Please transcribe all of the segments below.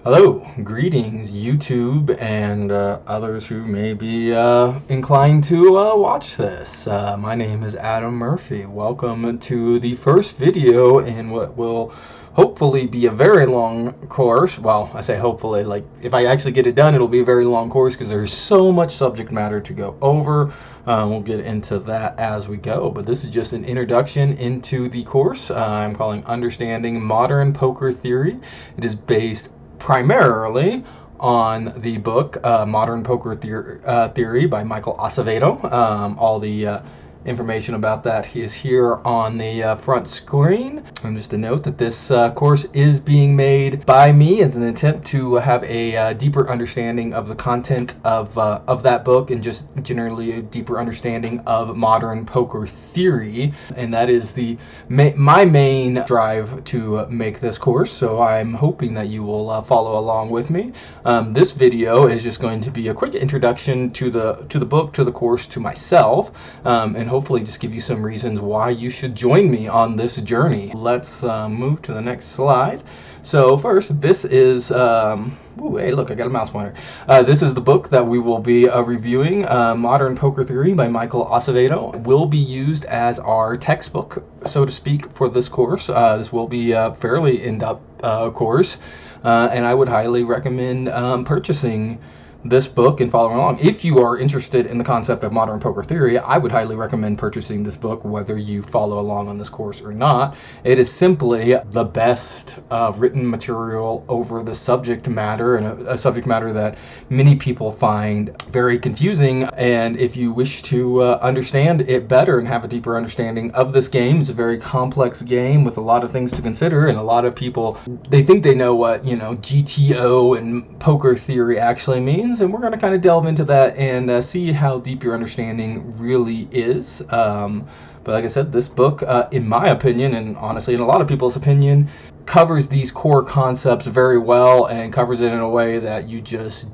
Hello, greetings YouTube and others who may be inclined to watch this. My name is Adam Murphy. Welcome to the first video in what will hopefully be a very long course. Well, I say hopefully, like if I actually get it done, it'll be a very long course because there's so much subject matter to go over. We'll get into that as we go, but this is just an introduction into the course. I'm calling Understanding Modern Poker Theory. It is based primarily on the book Modern Poker Theory by Michael Acevedo. All the information about that is here on the front screen. And just a note that this course is being made by me as an attempt to have a deeper understanding of the content of that book and just generally a deeper understanding of modern poker theory. And that is my main drive to make this course. So I'm hoping that you will follow along with me. This video is just going to be a quick introduction to the book, to the course, to myself, and hopefully just give you some reasons why you should join me on this journey. Let's move to the next slide. So first, this is, ooh, hey look, I got a mouse pointer. This is the book that we will be reviewing, Modern Poker Theory by Michael Acevedo. It will be used as our textbook, so to speak, for this course. This will be a fairly in-depth course, and I would highly recommend purchasing this book and following along. If you are interested in the concept of modern poker theory, I would highly recommend purchasing this book whether you follow along on this course or not. It is simply the best written material over the subject matter, and a subject matter that many people find very confusing. And if you wish to understand it better and have a deeper understanding of this game, it's a very complex game with a lot of things to consider, and a lot of people, they think they know what, GTO and poker theory actually means. And we're going to kind of delve into that and see how deep your understanding really is. But like I said, this book, in my opinion, and honestly in a lot of people's opinion, covers these core concepts very well and covers it in a way that you just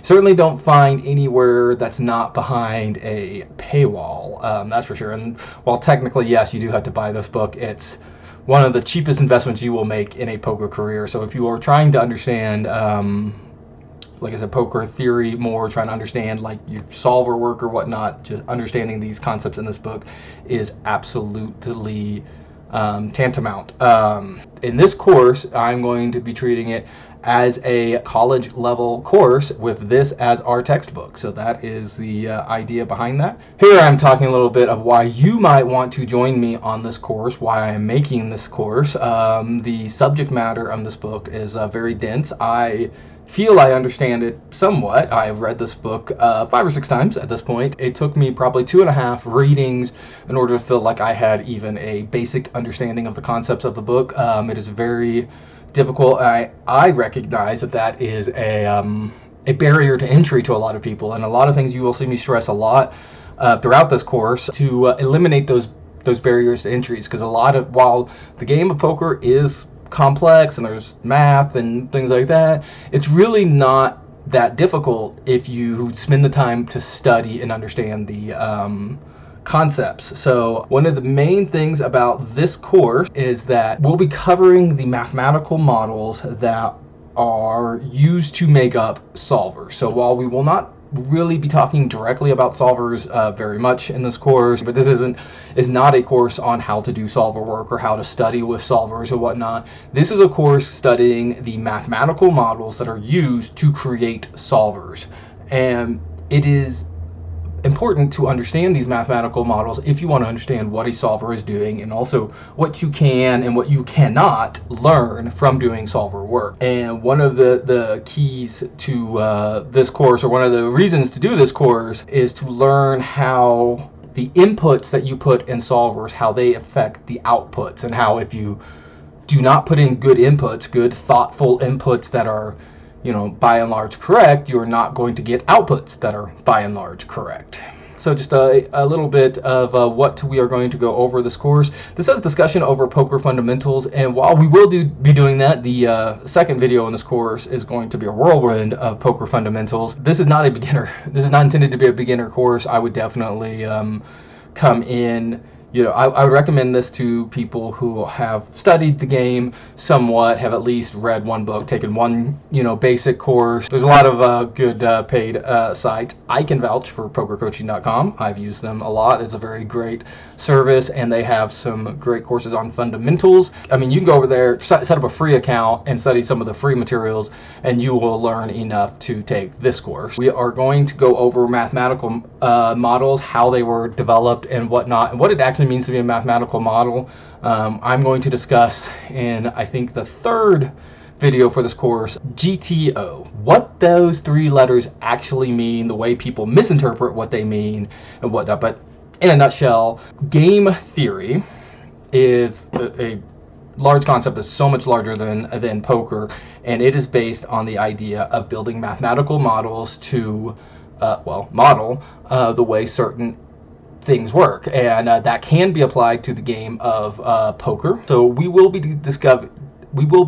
certainly don't find anywhere that's not behind a paywall. That's for sure. And while technically, yes, you do have to buy this book, it's one of the cheapest investments you will make in a poker career. So if you are trying to understand, like I said, poker theory more, trying to understand like your solver work or whatnot, just understanding these concepts in this book is absolutely tantamount. In this course, I'm going to be treating it as a college level course with this as our textbook. So that is the idea behind that. Here I'm talking a little bit of why you might want to join me on this course, why I am making this course. The subject matter of this book is very dense. I feel I understand it somewhat. I have read this book 5 or 6 times at this point. It took me probably 2.5 readings in order to feel like I had even a basic understanding of the concepts of the book. It is very difficult. I recognize that is a barrier to entry to a lot of people, and a lot of things you will see me stress a lot throughout this course to eliminate those barriers to entries, because while the game of poker is complex and there's math and things like that, it's really not that difficult if you spend the time to study and understand the concepts. So one of the main things about this course is that we'll be covering the mathematical models that are used to make up solvers. So while we will not really be talking directly about solvers very much in this course, but this is not a course on how to do solver work or how to study with solvers or whatnot. This is a course studying the mathematical models that are used to create solvers, and it is important to understand these mathematical models if you want to understand what a solver is doing, and also what you can and what you cannot learn from doing solver work. And one of the keys to this course, or one of the reasons to do this course, is to learn how the inputs that you put in solvers, how they affect the outputs, and how if you do not put in good inputs, good thoughtful inputs that are by and large correct, you're not going to get outputs that are by and large correct. So just a little bit of what we are going to go over this course. This says discussion over poker fundamentals, and while we will be doing that, the second video in this course is going to be a whirlwind of poker fundamentals. This is not intended to be a beginner course. I would definitely come in I would recommend this to people who have studied the game somewhat, have at least read one book, taken one, basic course. There's a lot of good paid sites. I can vouch for PokerCoaching.com. I've used them a lot. It's a very great service, and they have some great courses on fundamentals. I mean, you can go over there, set up a free account, and study some of the free materials, and you will learn enough to take this course. We are going to go over mathematical models, how they were developed and whatnot, and what it actually means to be a mathematical model. I'm going to discuss in, I think, the third video for this course, GTO. What those three letters actually mean, the way people misinterpret what they mean and whatnot. But in a nutshell, game theory is a large concept that's so much larger than poker, and it is based on the idea of building mathematical models to model the way certain things work, and that can be applied to the game of poker. So we will be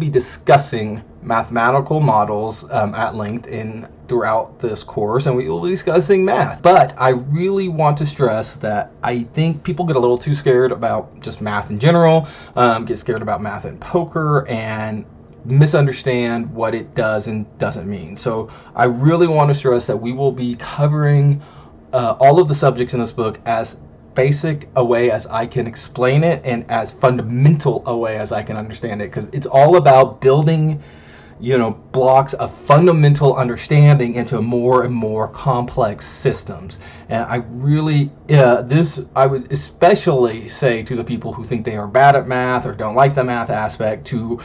discussing mathematical models at length throughout this course, and we will be discussing math. But I really want to stress that I think people get a little too scared about just math in general, get scared about math in poker, and misunderstand what it does and doesn't mean. So I really want to stress that we will be covering all of the subjects in this book as basic a way as I can explain it and as fundamental a way as I can understand it, because it's all about building blocks of fundamental understanding into more and more complex systems. And I really I would especially say to the people who think they are bad at math or don't like the math aspect, to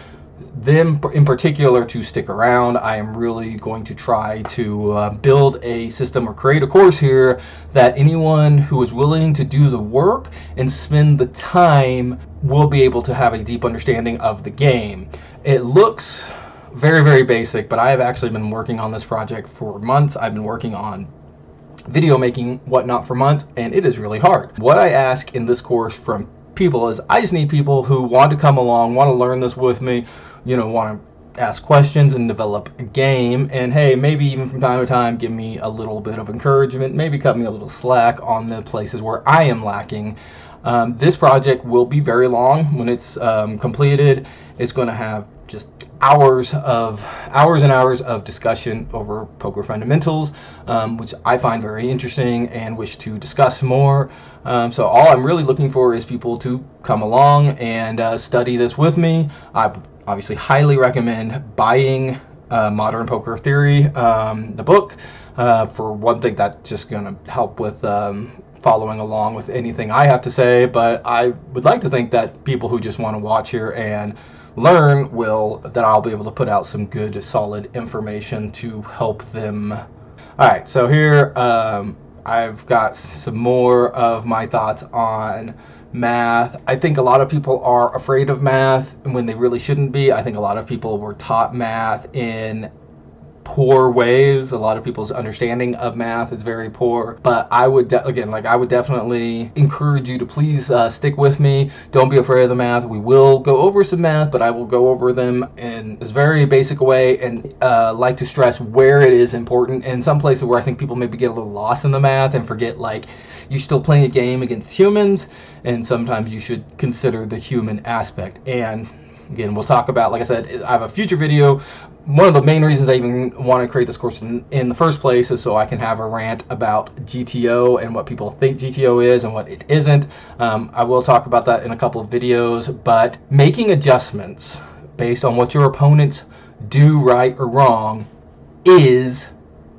them in particular, to stick around. I am really going to try to build a system or create a course here that anyone who is willing to do the work and spend the time will be able to have a deep understanding of the game. It looks very, very basic, but I have actually been working on this project for months. I've been working on video making, whatnot, for months, and it is really hard. What I ask in this course from people is, I just need people who want to come along, want to learn this with me, want to ask questions and develop a game, and hey, maybe even from time to time give me a little bit of encouragement, maybe cut me a little slack on the places where I am lacking. This project will be very long when it's completed. It's going to have just hours and hours of discussion over poker fundamentals, which I find very interesting and wish to discuss more. So all I'm really looking for is people to come along and study this with me. I obviously highly recommend buying Modern Poker Theory, the book. For one thing, that's just going to help with following along with anything I have to say, but I would like to think that people who just want to watch here and learn that I'll be able to put out some good solid information to help them. Alright, so here I've got some more of my thoughts on math. I think a lot of people are afraid of math when they really shouldn't be. I think a lot of people were taught math in poor ways. A lot of people's understanding of math is very poor, but I would I would definitely encourage you to please stick with me. Don't be afraid of the math. We will go over some math, but I will go over them in this very basic way, and like to stress where it is important, and some places where I think people maybe get a little lost in the math and forget, like, you're still playing a game against humans, and sometimes you should consider the human aspect. And again, we'll talk about, like I said, I have a future video. One of the main reasons I even want to create this course in the first place is so I can have a rant about GTO and what people think GTO is and what it isn't. I will talk about that in a couple of videos, but making adjustments based on what your opponents do right or wrong is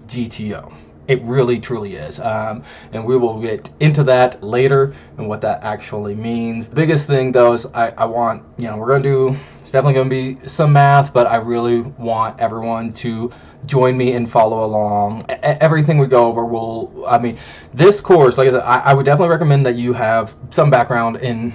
GTO. It really, truly is. And we will get into that later and what that actually means. The biggest thing, though, is I want, we're going to do, it's definitely going to be some math, but I really want everyone to join me and follow along. Everything we go over this course, like I said, I would definitely recommend that you have some background in,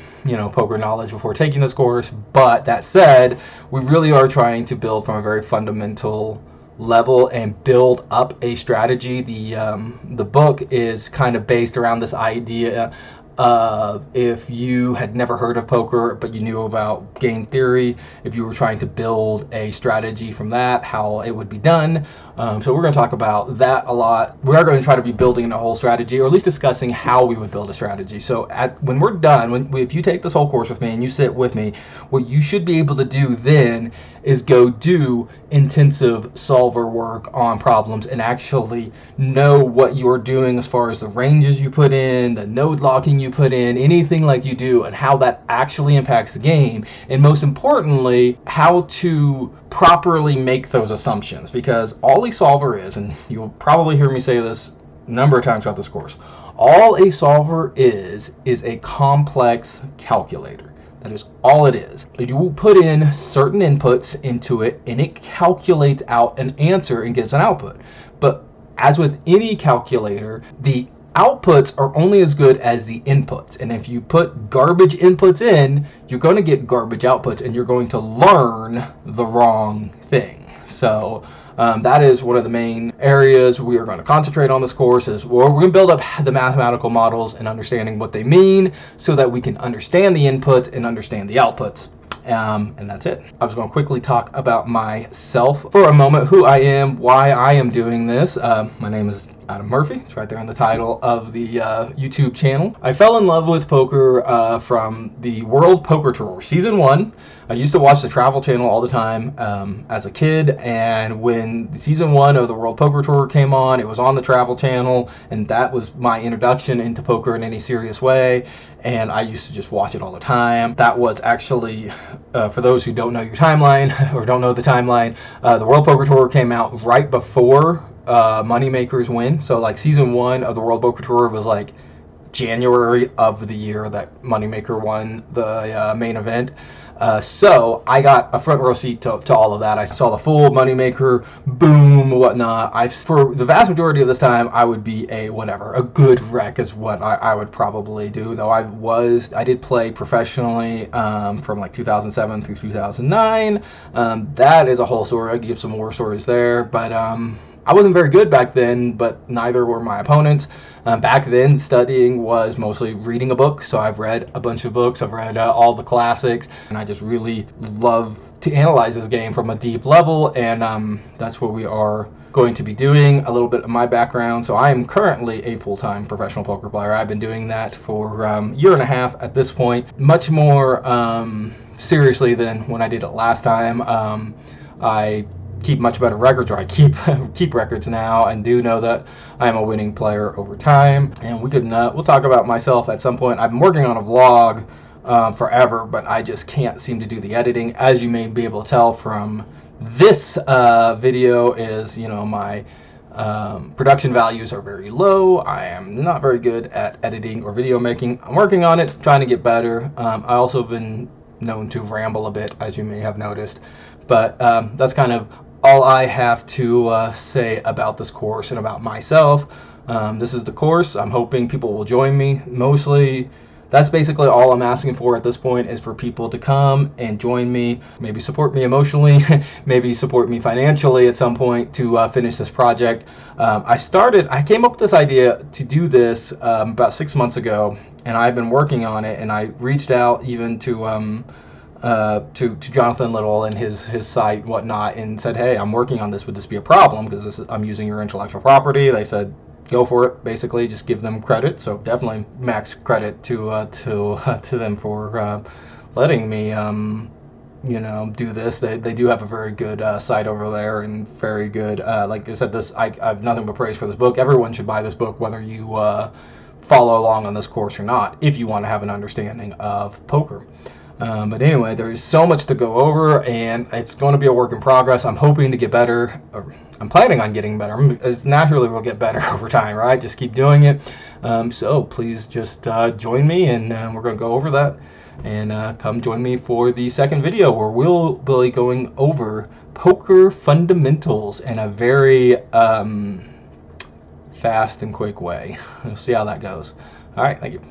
poker knowledge before taking this course. But that said, we really are trying to build from a very fundamental level and build up a strategy. The book is kind of based around this idea if you had never heard of poker but you knew about game theory, if you were trying to build a strategy from that, how it would be done. So we're going to talk about that a lot. We are going to try to be building a whole strategy, or at least discussing how we would build a strategy. So when we're done, if you take this whole course with me and you sit with me, what you should be able to do then is go do intensive solver work on problems and actually know what you're doing as far as the ranges you put in, the node locking you put in, anything like you do, and how that actually impacts the game. And most importantly, how to properly make those assumptions, because all a solver is, and you'll probably hear me say this a number of times throughout this course, all a solver is a complex calculator. That is all it is. You will put in certain inputs into it and it calculates out an answer and gets an output. But as with any calculator, the outputs are only as good as the inputs. And if you put garbage inputs in, you're going to get garbage outputs and you're going to learn the wrong thing. So that is one of the main areas we are going to concentrate on this course, is where we're going to build up the mathematical models and understanding what they mean so that we can understand the inputs and understand the outputs. And that's it. I was going to quickly talk about myself for a moment, who I am, why I am doing this. My name is Adam Murphy. It's right there in the title of the YouTube channel. I fell in love with poker from the World Poker Tour Season 1. I used to watch the Travel Channel all the time as a kid, and when Season 1 of the World Poker Tour came on, it was on the Travel Channel, and that was my introduction into poker in any serious way, and I used to just watch it all the time. That was actually, for those who don't know your timeline, or don't know the timeline, the World Poker Tour came out right before Moneymakers Win. So like Season 1 of the World Poker Tour was like January of the year that Moneymaker won the main event. So I got a front row seat to all of that. I saw the full Moneymaker boom, whatnot. For the vast majority of this time, I would be a good rec is what I would probably do. Though I did play professionally from like 2007 through 2009. That is a whole story. I give some more stories there, but I wasn't very good back then, but neither were my opponents. Back then, studying was mostly reading a book, so I've read a bunch of books. I've read all the classics, and I just really love to analyze this game from a deep level, and that's what we are going to be doing. A little bit of my background. So I am currently a full-time professional poker player. I've been doing that for a year and a half at this point, much more seriously than when I did it last time. I keep much better records, or I keep records now, and do know that I'm a winning player over time. And we'll talk about myself at some point. I've been working on a vlog forever, but I just can't seem to do the editing. As you may be able to tell from this video, is my production values are very low. I am not very good at editing or video making. I'm working on it, trying to get better. I also have been known to ramble a bit, as you may have noticed, but that's kind of all I have to say about this course and about myself. This is the course. I'm hoping people will join me. Mostly, that's basically all I'm asking for at this point, is for people to come and join me, maybe support me emotionally, maybe support me financially at some point to finish this project. I came up with this idea to do this about 6 months ago, and I've been working on it, and I reached out even to Jonathan Little and his site and whatnot, and said, hey, I'm working on this, would this be a problem, because I'm using your intellectual property? They said go for it. Basically just give them credit. So definitely max credit to them for letting me do this. They do have a very good site over there, and very good, like I said, I have nothing but praise for this book. Everyone should buy this book, whether you follow along on this course or not, if you want to have an understanding of poker. But anyway, there is so much to go over, and it's going to be a work in progress. I'm hoping to get better, or I'm planning on getting better. As naturally, we'll get better over time, right? Just keep doing it. So please just join me, and we're going to go over that. And come join me for the second video, where we'll be going over poker fundamentals in a very fast and quick way. We'll see how that goes. All right, thank you.